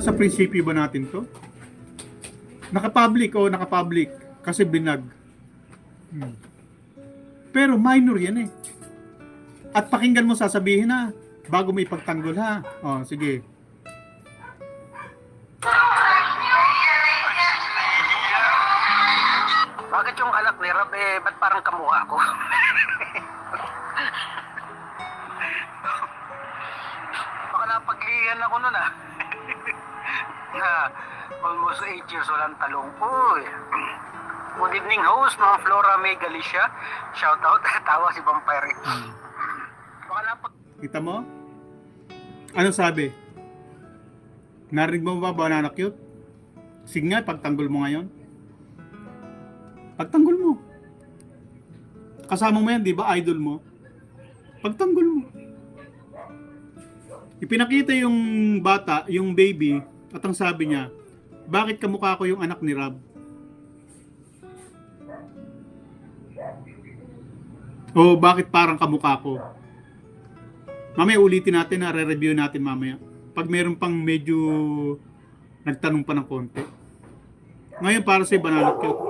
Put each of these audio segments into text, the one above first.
Sa prinsipyo ba natin to? Naka-public o naka-public kasi binag. Pero minor yan eh. At pakinggan mo sasabihin na bago may pagtanggol ha. O, sige. Bakit yung anak ni Rob, ba't parang kamukha ko? Baka napaglihan ako nun ah. Na almost 8 years old ang talong ko eh. Good evening host, mga Flora May Galicia. Shout out, tawa si Vampire. Baka Kita mo? Ano sabi? Narinig mo ba banana cute? Sige nga, pagtanggol mo ngayon. Pagtanggol mo. Kasama mo yan, di ba? Idol mo. Pagtanggol mo. Ipinakita yung bata, yung baby, at ang sabi niya, bakit kamukha ko yung anak ni Rob? O bakit parang kamukha ko? Mamaya ulitin natin na, re-review natin mamaya. Pag meron pang medyo nagtanong pa ng konti. Ngayon para sa banana cute.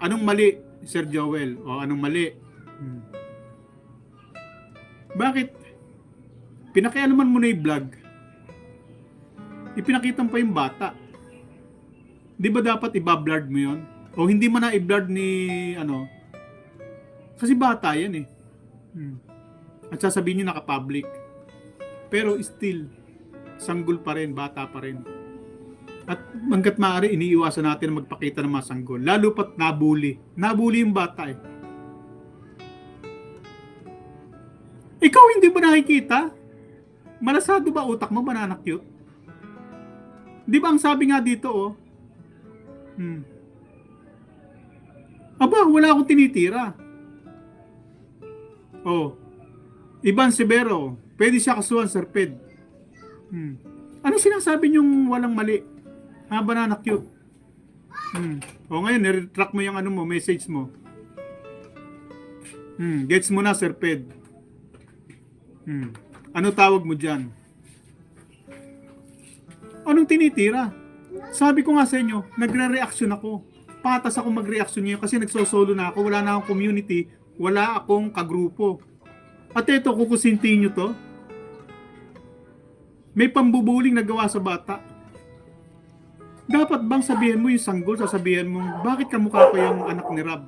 Anong mali, Sir Joel? O anong mali? Bakit? Pinakialaman mo na yung vlog. Ipinakita mo pa yung bata. Di ba dapat iba-blurred mo yun? O hindi mo na i-blurred ni ano? Kasi bata yan eh. At sasabihin nyo naka-public. Pero still, sanggol pa rin, bata pa rin. At hanggat maaari, iniiwasan natin na magpakita ng mga sanggol. Lalo pat nabuli. Nabuli yung bata eh. Ikaw hindi ba nakikita? Malasado ba utak mo, banana cute? Di ba ang sabi nga dito oh? Aba, wala akong tinitira. Oh. Ivan Severo, pwede siya kasuhan, Sir Ped. Ano sinasabi niyong walang mali? Ha, banana cute? O ngayon, nire-track mo yung ano mo, message mo. Gets mo na, Sir Ped. Ano tawag mo dyan? Anong tinitira? Sabi ko nga sa inyo, nagre-reaction ako. Patas ako mag-reaction ngayon kasi nagsosolo na ako, wala na akong community, wala akong kagrupo. At ito, kukusintin nyo to. May pambubuling na gawa sa bata. Dapat bang sabihin mo yung sanggol, sasabihin mo, bakit kamukha ko yung anak ni Rob?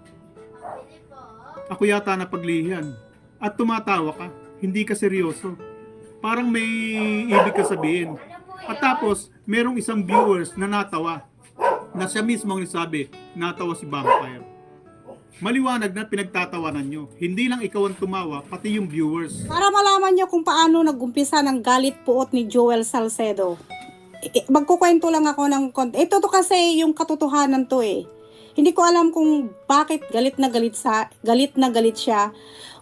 Ako yata napaglihan. At tumatawa ka, hindi ka seryoso. Parang may ibig ka sabihin. At tapos, merong isang viewers na natawa. Na siya mismo ang sabi, natawa si Vampire. Maliwanag na pinagtatawanan nyo. Hindi lang ikaw ang tumawa, pati yung viewers. Para malaman nyo kung paano nagumpisa ng galit puot ni Joel Salcedo. Magkukwento lang ako ng konti. Ito to kasi yung katotohanan to eh. Hindi ko alam kung bakit galit na galit siya.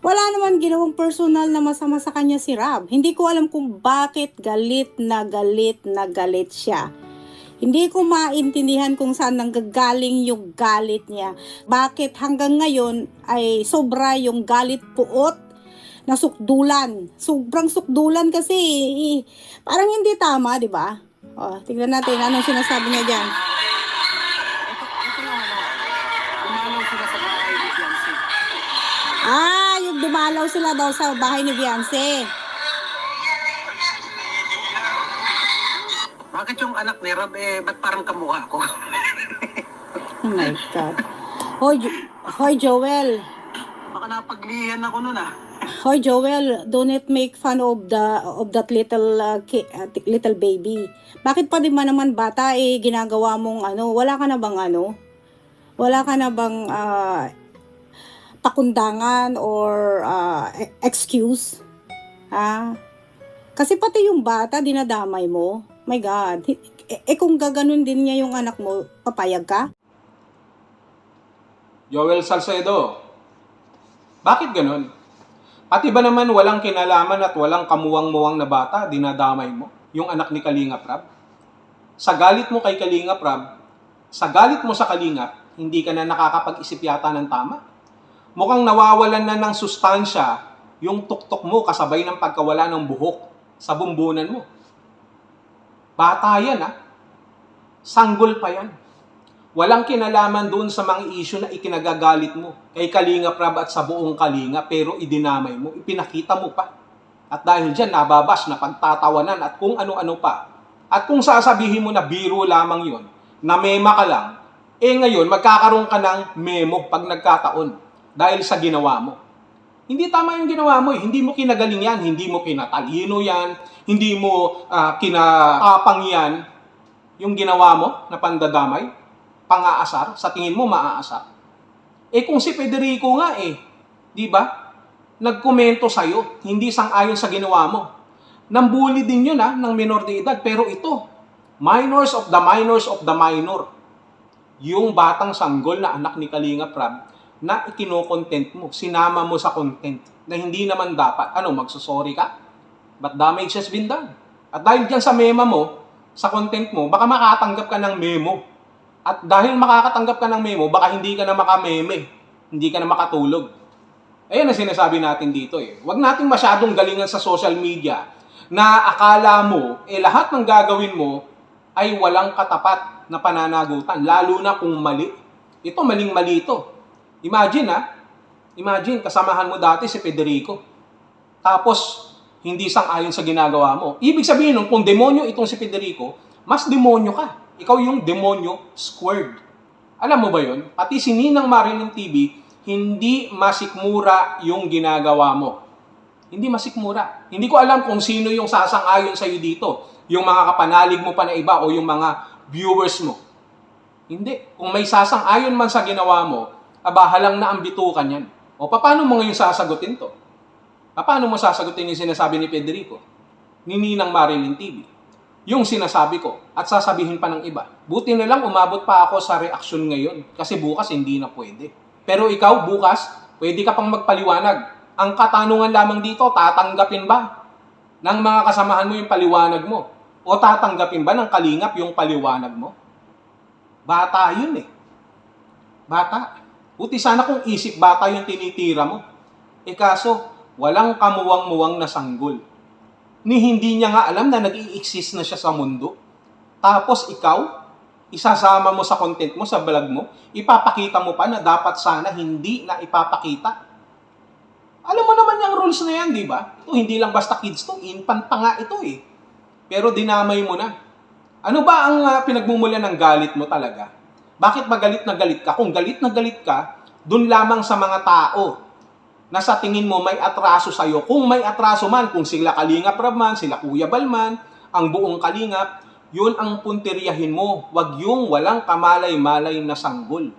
Wala naman ginawang personal na masama sa kanya si Rob. Hindi ko alam kung bakit galit na galit siya. Hindi ko maintindihan kung saan nanggagaling yung galit niya. Bakit hanggang ngayon ay sobra yung galit puot na sukdulan. Sobrang sukdulan kasi parang hindi tama, di ba? O, tignan natin anong sinasabi niya dyan. Yung dumalaw sila daw sa bahay ni Beyonce. Bakit yung anak ni Rob, ba't parang kamukha ko? Oh my God. Hoy Joel. Baka napaglihan ako nun ah. Hoy Joel, do not make fun of that little baby. Bakit pa din ba naman bata ginagawa mong ano? Wala ka na bang pakundangan or excuse? Kasi pati yung bata dinadamay mo. My God. Kung gaganon din niya yung anak mo, papayag ka? Joel Salcedo, bakit ganun? Pati ba naman walang kinalaman at walang kamuwang-muwang na bata, dinadamay mo? Yung anak ni Kalingap Rab? Sa galit mo kay Kalingap Rab, sa galit mo sa Kalingap, hindi ka na nakakapag-isip yata ng tama? Mukhang nawawalan na ng sustansya yung tuktok mo kasabay ng pagkawala ng buhok sa bumbunan mo. Bata yan, ha? Sanggol pa yan. Walang kinalaman doon sa mga issue na ikinagagalit mo kay Kalingap Rab at sa buong Kalinga, pero idinamay mo, ipinakita mo pa. At dahil dyan, nababas na pagtatawanan at kung ano-ano pa. At kung sasabihin mo na biro lamang yon, na mema ka lang, ngayon, magkakaroon ka ng memo pag nagkataon dahil sa ginawa mo. Hindi tama yung ginawa mo, eh. Hindi mo kinagaling yan, hindi mo kinatalino yan, hindi mo kinatapang yan. Yung ginawa mo na pandadamay, pang-aasar, sa tingin mo maaasar. Kung si Federico nga di ba? Nagkomento sa'yo, hindi sang-ayon sa ginawa mo. Nambuli din yun ng minor de edad, pero ito, minors of the minors of the minor. Yung batang sanggol na anak ni Kalingap Rab na ikino-content mo, sinama mo sa content na hindi naman dapat. Magsusorry ka? But damage has been done. At dahil dyan sa mema mo, sa content mo, baka makatanggap ka ng memo. At dahil makakatanggap ka ng memo, baka hindi ka na makameme, hindi ka na makatulog. Ayan ang sinasabi natin dito Huwag nating masyadong galingan sa social media na akala mo, lahat ng gagawin mo ay walang katapat na pananagutan, lalo na kung mali. Ito, maling-mali ito. Imagine, kasamahan mo dati si Federico. Tapos, hindi sang-ayon sa ginagawa mo. Ibig sabihin nun, kung demonyo itong si Federico, mas demonyo ka. Ikaw yung demonyo squared. Alam mo ba yun? Pati si Ninang Marilyn TV, hindi masikmura yung ginagawa mo. Hindi masikmura. Hindi ko alam kung sino yung sasang-ayon sa'yo dito. Yung mga kapanalig mo pa na iba o yung mga viewers mo. Hindi. Kung may sasang-ayon man sa ginawa mo, abahalang na ang bitukan yan. O paano mo ngayon sasagutin to? Paano mo sasagutin yung sinasabi ni Federico? Ni Ninang Marilyn TV? Yung sinasabi ko at sasabihin pa ng iba. Buti na lang umabot pa ako sa reaksyon ngayon kasi bukas hindi na pwede. Pero ikaw bukas, pwede ka pang magpaliwanag. Ang katanungan lamang dito, tatanggapin ba ng mga kasamahan mo yung paliwanag mo? O tatanggapin ba ng Kalingap yung paliwanag mo? Bata yun Bata. Buti sana kung isip bata yung tinitira mo. Kaso, walang kamuwang-muwang na sanggol. Ni hindi niya nga alam na nag-i-exist na siya sa mundo. Tapos ikaw, isasama mo sa content mo, sa vlog mo, ipapakita mo pa na dapat sana hindi na ipapakita. Alam mo naman yung rules na yan, di ba? Ito hindi lang basta kids to, infant pa nga ito Pero dinamay mo na. Ano ba ang pinagmumulan ng galit mo talaga? Bakit ba galit na galit ka? Kung galit na galit ka, dun lamang sa mga tao na sa tingin mo may atraso sa'yo. Kung may atraso man, kung sila Kalingap Rab man, sila Kuya Bal man, ang buong Kalingap, yun ang punteriyahin mo. Wag yung walang kamalay-malay na sanggol.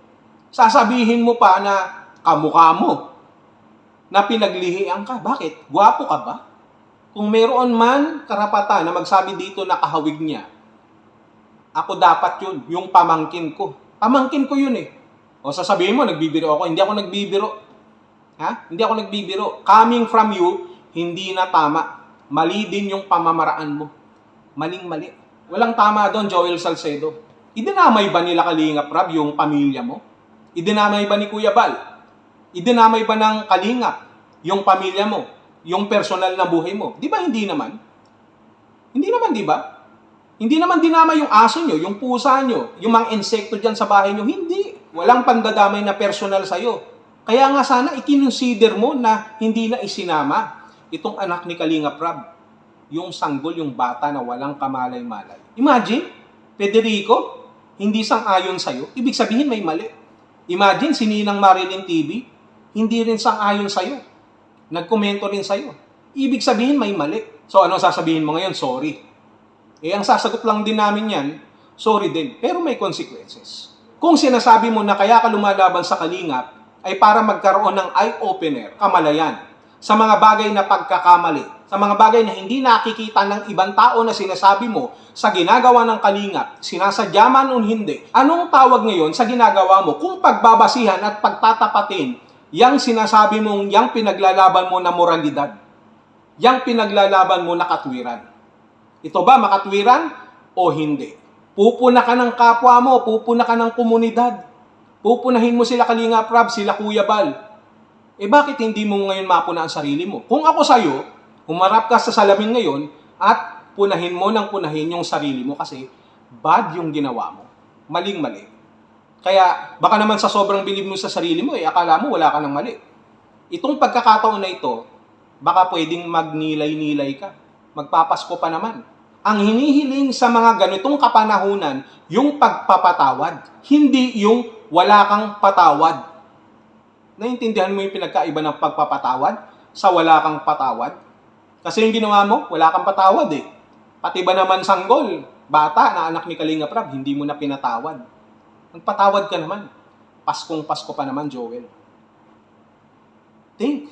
Sasabihin mo pa na kamukha mo, na pinaglihian ka. Bakit? Gwapo ka ba? Kung meron man karapatan na magsabi dito na kahawig niya, ako dapat yun, yung pamangkin ko. Pamangkin ko yun O sasabihin mo, nagbibiro ako. Hindi ako nagbibiro. Hindi ako nagbibiro. Coming from you, hindi na tama. Mali din yung pamamaraan mo. Maling-mali. Walang tama doon, Joel Salcedo. Idinamay ba nila Kalingap Rab yung pamilya mo? Idinamay ba ni Kuya Bal? Idinamay ba ng Kalingap yung pamilya mo? Yung personal na buhay mo? Di ba hindi naman? Hindi naman, di ba? Hindi naman dinamay yung aso nyo, yung pusa nyo, yung mga insekto dyan sa bahay nyo. Hindi. Walang pandadamay na personal sa'yo. Kaya nga sana ikinonsider mo na hindi na isinama itong anak ni Kalingap Rab. Yung sanggol, yung bata na walang kamalay-malay. Imagine, Federico, hindi sang-ayon sa'yo. Ibig sabihin may mali. Imagine, si Ninang Marilyn TV, hindi rin sang-ayon sa'yo. Nagkomento rin sa'yo. Ibig sabihin may mali. So, ano sasabihin mo ngayon? Sorry. Ang sasagot lang din namin yan, sorry din, pero may consequences. Kung sinasabi mo na kaya ka lumalaban sa Kalingap, ay para magkaroon ng eye-opener, kamalayan, sa mga bagay na pagkakamali, sa mga bagay na hindi nakikita ng ibang tao na sinasabi mo sa ginagawa ng Kalingap, sinasadya man o hindi, anong tawag ngayon sa ginagawa mo kung pagbabasihan at pagtatapatin yang sinasabi mong yang pinaglalaban mo na moralidad, yang pinaglalaban mo na katwiran? Ito ba makatwiran o hindi? Pupuna ka ng kapwa mo, pupuna ka ng komunidad. Pupunahin mo sila Kalingap Rab, sila Kuya Bal. Bakit hindi mo ngayon mapuna ang sarili mo? Kung ako sa'yo, humarap ka sa salamin ngayon at punahin mo ng punahin yung sarili mo kasi bad yung ginawa mo. Maling-mali. Kaya baka naman sa sobrang bilib mo sa sarili mo, akala mo wala ka ng mali. Itong pagkakataon na ito, baka pwedeng magnilay-nilay ka. Magpapasko pa naman. Ang hinihiling sa mga ganitong kapanahunan, yung pagpapatawad. Hindi yung wala kang patawad. Naintindihan mo yung pinagkaiba ng pagpapatawad sa wala kang patawad? Kasi yung ginawa mo, wala kang patawad eh. Pati ba naman sanggol, bata na anak ni Kalinga Prab, hindi mo na pinatawad. Magpatawad ka naman. Paskong Pasko pa naman, Joel. Think.